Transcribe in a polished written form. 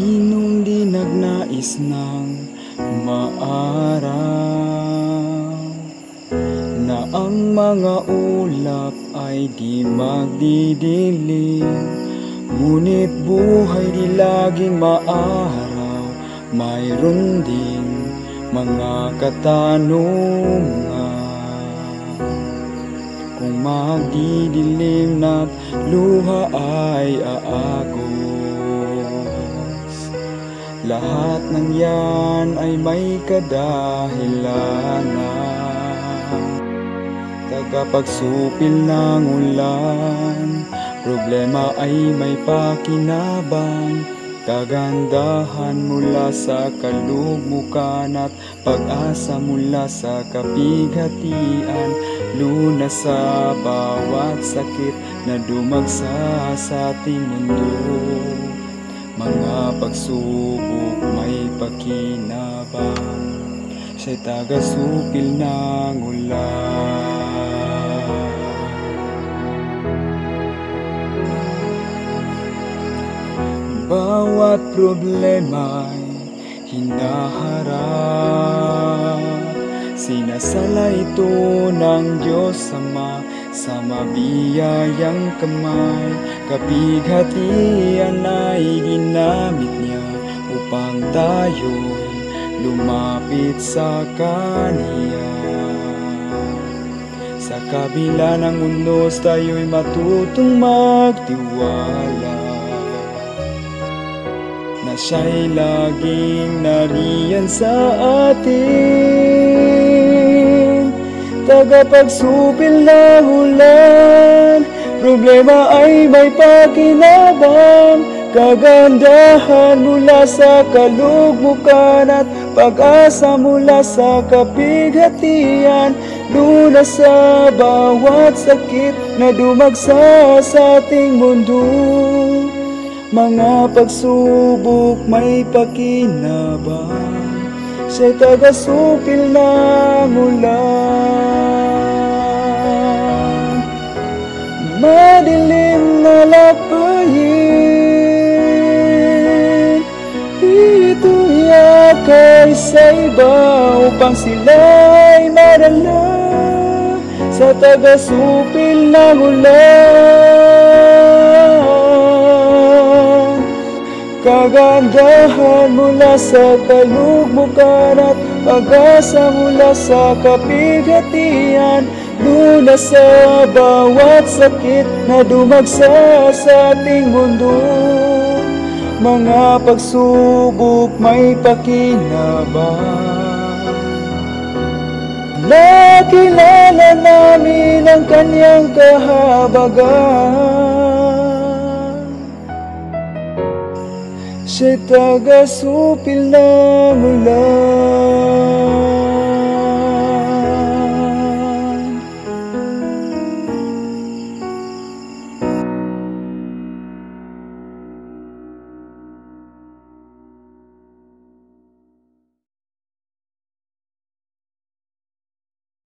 Sinong di nagnais ng maaraw na ang mga ulap ay di magdidilim, ngunit buhay di laging maaraw. Mayroon ding mga katanungan kung magdidilim na't luha ay aagos. Lahat ng yan ay may kadahilanan. Tagapagsupil ng ulan, problema ay may pakinabang. Kagandahan mula sa kalugmukan at pag-asa mula sa kapighatian. Lunas sa bawat sakit na dumagsa sa ating mundo. Mga pagsubok may pakinabang, siya'y taga-supil ng ulan. Bawat problema'y hinaharap, sinasala ito ng Diyos Ama sa mabiyayang kamay. Kapighatian ay ginamit niya upang tayo'y lumapit sa Kaniya. Sa kabila ng unos tayo'y matutong magtiwala na siya'y laging nariyan sa atin. Tagapagsupil ng ulan, problema ay may pakinabang. Kagandahan mula sa kalugmukan at pag-asa mula sa kapighatian. Lunas sa bawat sakit na dumagsa sa ating mundo. Mga pagsubok may pakinabang, siya'y taga-supil ng ulan. Madilim na lakbayin, ito'y akay sa iba upang sila'y madala sa taga-supil ng ulan. Kagandahan mula sa kalugmukan at pag-asa mula sa kapighatian. Lunas sa bawat sakit na dumagsa sa ating mundo. Mga pagsubok may pakinabang, nakilala namin ang kanyang kahabagan. Siya'y taga-supil ng ulan.